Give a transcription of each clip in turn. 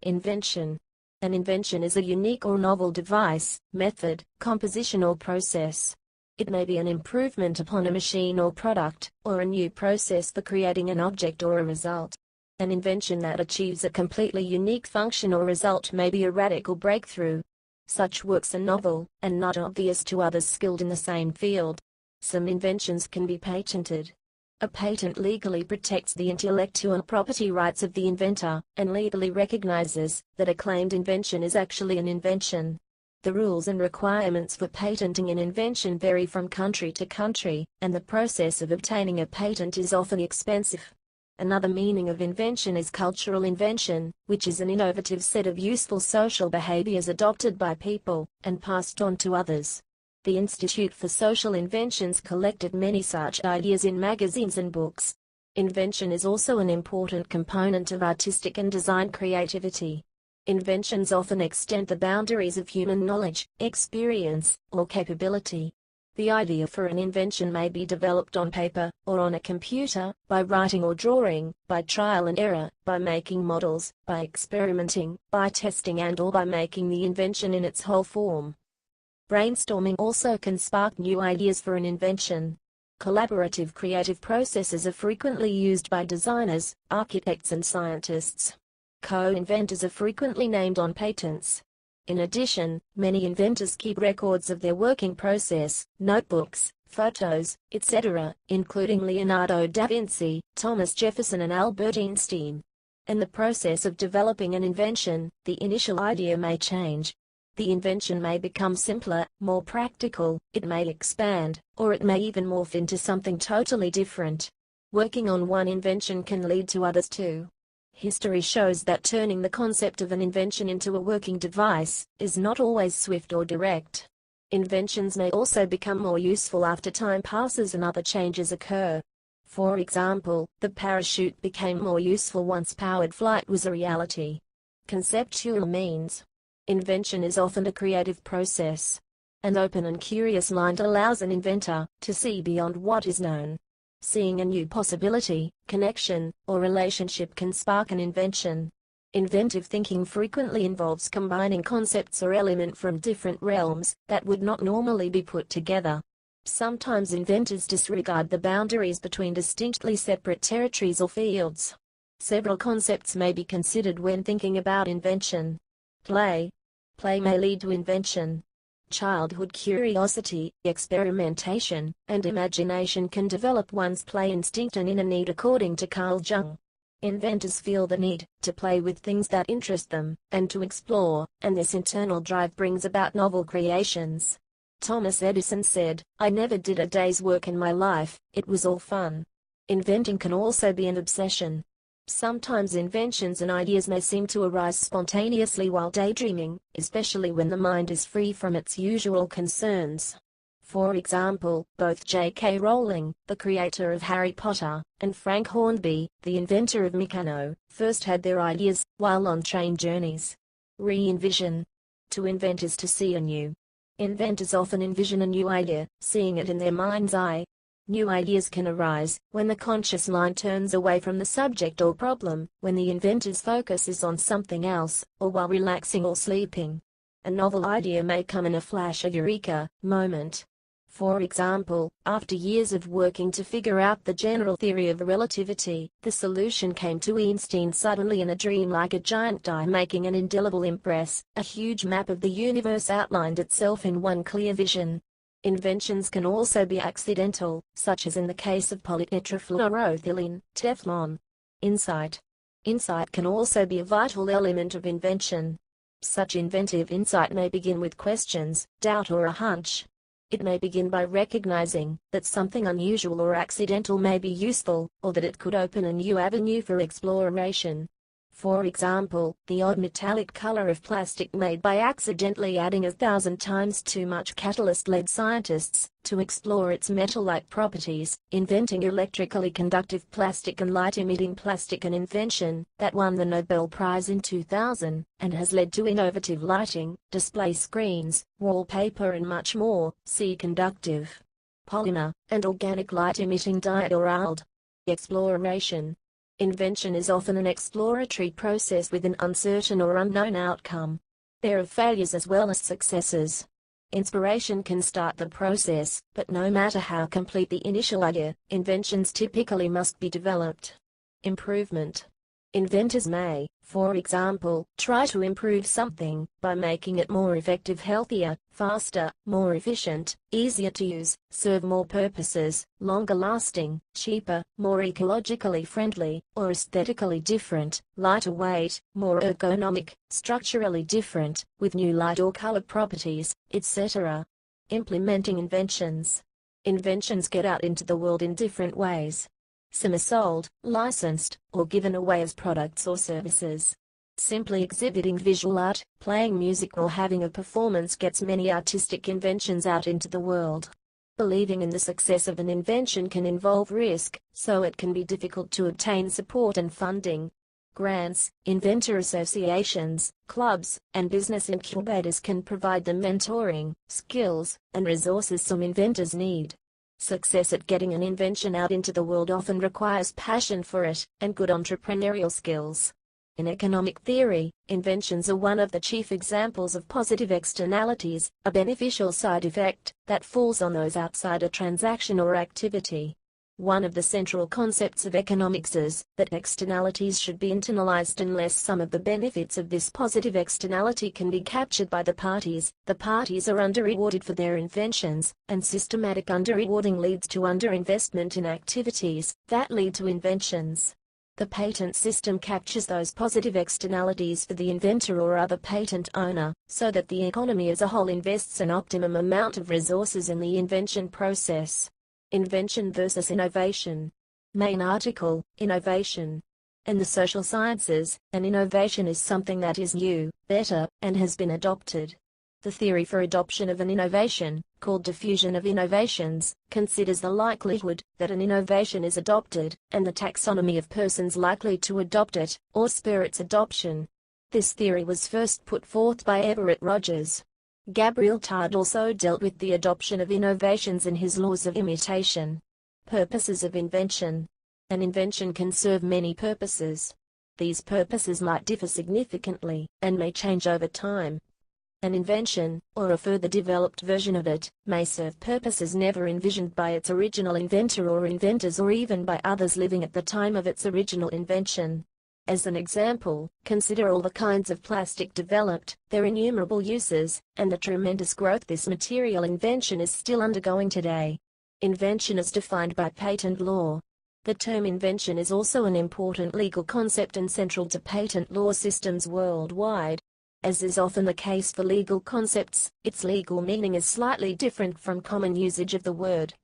Invention. An invention is a unique or novel device, method, composition or process. It may be an improvement upon a machine or product, or a new process for creating an object or a result. An invention that achieves a completely unique function or result may be a radical breakthrough. Such works are novel, and not obvious to others skilled in the same field. Some inventions can be patented. A patent legally protects the intellectual property rights of the inventor, and legally recognizes that a claimed invention is actually an invention. The rules and requirements for patenting an invention vary from country to country, and the process of obtaining a patent is often expensive. Another meaning of invention is cultural invention, which is an innovative set of useful social behaviors adopted by people, and passed on to others. The Institute for Social Inventions collected many such ideas in magazines and books. Invention is also an important component of artistic and design creativity. Inventions often extend the boundaries of human knowledge, experience, or capability. The idea for an invention may be developed on paper, or on a computer, by writing or drawing, by trial and error, by making models, by experimenting, by testing and/or by making the invention in its whole form. Brainstorming also can spark new ideas for an invention. Collaborative creative processes are frequently used by designers, architects and scientists. Co-inventors are frequently named on patents. In addition, many inventors keep records of their working process, notebooks, photos, etc., including Leonardo da Vinci, Thomas Jefferson and Albert Einstein. In the process of developing an invention, the initial idea may change. The invention may become simpler, more practical, it may expand, or it may even morph into something totally different. Working on one invention can lead to others too. History shows that turning the concept of an invention into a working device is not always swift or direct. Inventions may also become more useful after time passes and other changes occur. For example, the parachute became more useful once powered flight was a reality. Conceptual means. Invention is often a creative process. An open and curious mind allows an inventor to see beyond what is known. Seeing a new possibility, connection, or relationship can spark an invention. Inventive thinking frequently involves combining concepts or elements from different realms that would not normally be put together. Sometimes inventors disregard the boundaries between distinctly separate territories or fields. Several concepts may be considered when thinking about invention. Play. Play may lead to invention. Childhood curiosity, experimentation, and imagination can develop one's play instinct and inner need according to Carl Jung. Inventors feel the need to play with things that interest them, and to explore, and this internal drive brings about novel creations. Thomas Edison said, "I never did a day's work in my life, it was all fun." Inventing can also be an obsession. Sometimes inventions and ideas may seem to arise spontaneously while daydreaming, especially when the mind is free from its usual concerns. For example, both J.K. Rowling, the creator of Harry Potter, and Frank Hornby, the inventor of Meccano, first had their ideas while on train journeys. Re-envision. To invent is to see anew. Inventors often envision a new idea, seeing it in their mind's eye. New ideas can arise when the conscious mind turns away from the subject or problem, when the inventor's focus is on something else, or while relaxing or sleeping. A novel idea may come in a flash, a eureka moment. For example, after years of working to figure out the general theory of relativity, the solution came to Einstein suddenly in a dream, like a giant die making an indelible impress. A huge map of the universe outlined itself in one clear vision. Inventions can also be accidental, such as in the case of polytetrafluoroethylene, Teflon. Insight. Insight can also be a vital element of invention. Such inventive insight may begin with questions, doubt or a hunch. It may begin by recognizing that something unusual or accidental may be useful, or that it could open a new avenue for exploration. For example, the odd metallic color of plastic made by accidentally adding 1,000 times too much catalyst led scientists to explore its metal-like properties, inventing electrically conductive plastic and light-emitting plastic, an invention that won the Nobel Prize in 2000, and has led to innovative lighting, display screens, wallpaper and much more. See conductive, polymer, and organic light-emitting diode or ALD. Exploration. Invention is often an exploratory process with an uncertain or unknown outcome. There are failures as well as successes. Inspiration can start the process, but no matter how complete the initial idea, inventions typically must be developed. Improvement. Inventors may, for example, try to improve something by making it more effective, healthier, faster, more efficient, easier to use, serve more purposes, longer lasting, cheaper, more ecologically friendly, or aesthetically different, lighter weight, more ergonomic, structurally different, with new light or color properties, etc. Implementing inventions. Inventions get out into the world in different ways. Some are sold, licensed, or given away as products or services. Simply exhibiting visual art, playing music, or having a performance gets many artistic inventions out into the world. Believing in the success of an invention can involve risk, so it can be difficult to obtain support and funding. Grants, inventor associations, clubs, and business incubators can provide the mentoring, skills, and resources some inventors need. Success at getting an invention out into the world often requires passion for it, and good entrepreneurial skills. In economic theory, inventions are one of the chief examples of positive externalities, a beneficial side effect that falls on those outside a transaction or activity. One of the central concepts of economics is that externalities should be internalized unless some of the benefits of this positive externality can be captured by the parties. The parties are under-rewarded for their inventions, and systematic under-rewarding leads to under-investment in activities that lead to inventions. The patent system captures those positive externalities for the inventor or other patent owner, so that the economy as a whole invests an optimum amount of resources in the invention process. Invention versus innovation. Main article, Innovation. In the social sciences, an innovation is something that is new, better, and has been adopted. The theory for adoption of an innovation, called diffusion of innovations, considers the likelihood that an innovation is adopted, and the taxonomy of persons likely to adopt it, or spur its adoption. This theory was first put forth by Everett Rogers. Gabriel Tarde also dealt with the adoption of innovations in his Laws of Imitation. Purposes of invention. An invention can serve many purposes. These purposes might differ significantly, and may change over time. An invention, or a further developed version of it, may serve purposes never envisioned by its original inventor or inventors, or even by others living at the time of its original invention. As an example, consider all the kinds of plastic developed, their innumerable uses, and the tremendous growth this material invention is still undergoing today. Invention is defined by patent law. The term invention is also an important legal concept and central to patent law systems worldwide. As is often the case for legal concepts, its legal meaning is slightly different from common usage of the word.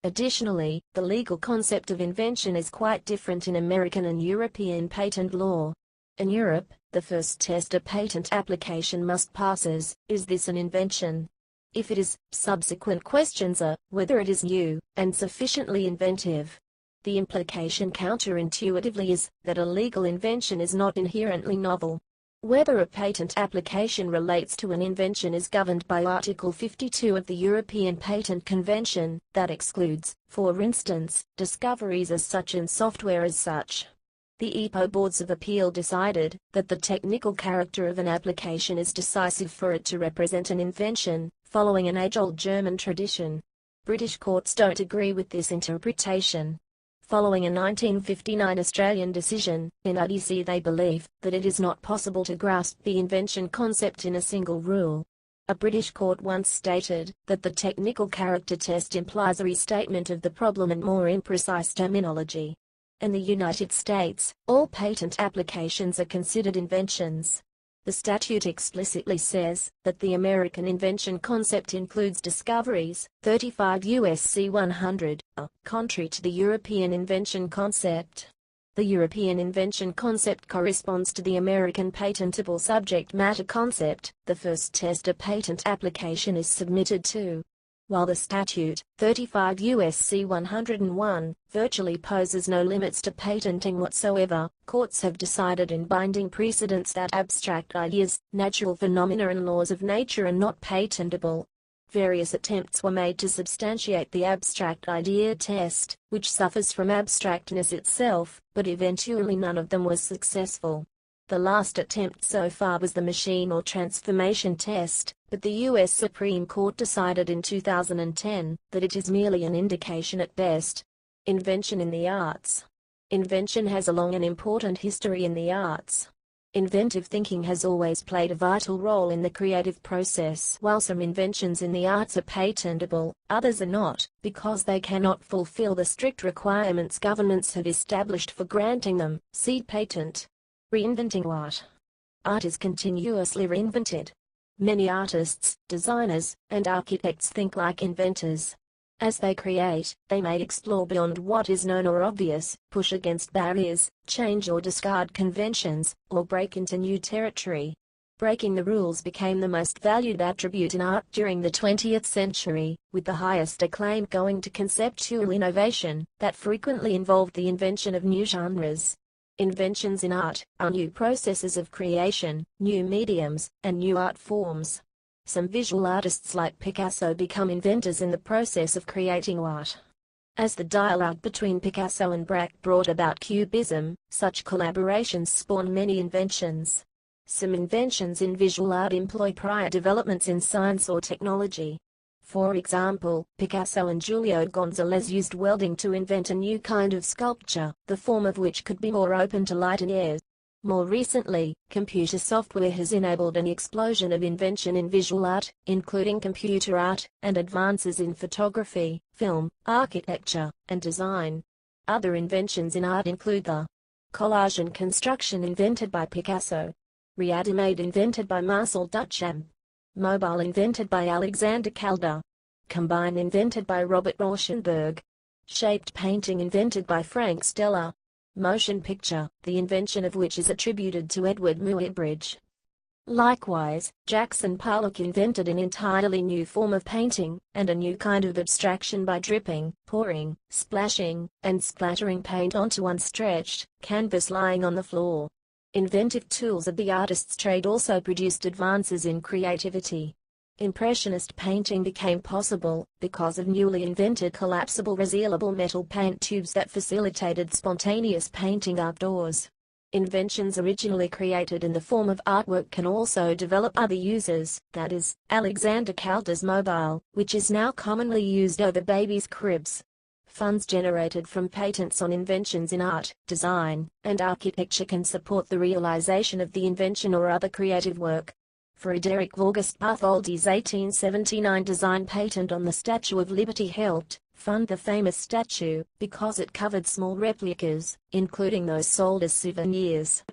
Additionally, the legal concept of invention is quite different in American and European patent law. In Europe, the first test a patent application must pass is this an invention? If it is, subsequent questions are whether it is new and sufficiently inventive. The implication counterintuitively is that a legal invention is not inherently novel. Whether a patent application relates to an invention is governed by Article 52 of the European Patent Convention, that excludes, for instance, discoveries as such and software as such. The EPO Boards of Appeal decided that the technical character of an application is decisive for it to represent an invention, following an age-old German tradition. British courts don't agree with this interpretation. Following a 1959 Australian decision, in IDC they believe that it is not possible to grasp the invention concept in a single rule. A British court once stated that the technical character test implies a restatement of the problem and more imprecise terminology. In the United States, all patent applications are considered inventions. The statute explicitly says that the American invention concept includes discoveries, 35 U.S.C. 100, contrary to the European invention concept. The European invention concept corresponds to the American patentable subject matter concept, the first test a patent application is submitted to. While the statute, 35 U.S.C. 101, virtually poses no limits to patenting whatsoever, courts have decided in binding precedents that abstract ideas, natural phenomena and laws of nature are not patentable. Various attempts were made to substantiate the abstract idea test, which suffers from abstractness itself, but eventually none of them was successful. The last attempt so far was the machine or transformation test, but the U.S. Supreme Court decided in 2010 that it is merely an indication at best. Invention in the arts. Invention has a long and important history in the arts. Inventive thinking has always played a vital role in the creative process. While some inventions in the arts are patentable, others are not, because they cannot fulfill the strict requirements governments have established for granting them. See patent. Reinventing art. Art is continuously reinvented. Many artists, designers, and architects think like inventors. As they create, they may explore beyond what is known or obvious, push against barriers, change or discard conventions, or break into new territory. Breaking the rules became the most valued attribute in art during the 20th century, with the highest acclaim going to conceptual innovation, that frequently involved the invention of new genres. Inventions in art are new processes of creation, new mediums, and new art forms. Some visual artists like Picasso become inventors in the process of creating art. As the dialogue between Picasso and Braque brought about Cubism, such collaborations spawned many inventions. Some inventions in visual art employ prior developments in science or technology. For example, Picasso and Julio González used welding to invent a new kind of sculpture, the form of which could be more open to light and air. More recently, computer software has enabled an explosion of invention in visual art, including computer art, and advances in photography, film, architecture, and design. Other inventions in art include the collage and construction invented by Picasso, ready-made invented by Marcel Duchamp, mobile invented by Alexander Calder, combine invented by Robert Rauschenberg, shaped painting invented by Frank Stella, motion picture, the invention of which is attributed to Edward Muybridge. Likewise, Jackson Pollock invented an entirely new form of painting, and a new kind of abstraction by dripping, pouring, splashing, and splattering paint onto unstretched canvas lying on the floor. Inventive tools of the artist's trade also produced advances in creativity. Impressionist painting became possible because of newly invented collapsible resealable metal paint tubes that facilitated spontaneous painting outdoors. Inventions originally created in the form of artwork can also develop other uses, that is, Alexander Calder's mobile, which is now commonly used over babies' cribs. Funds generated from patents on inventions in art, design, and architecture can support the realization of the invention or other creative work. Frederick August Bartholdi's 1879 design patent on the Statue of Liberty helped fund the famous statue, because it covered small replicas, including those sold as souvenirs.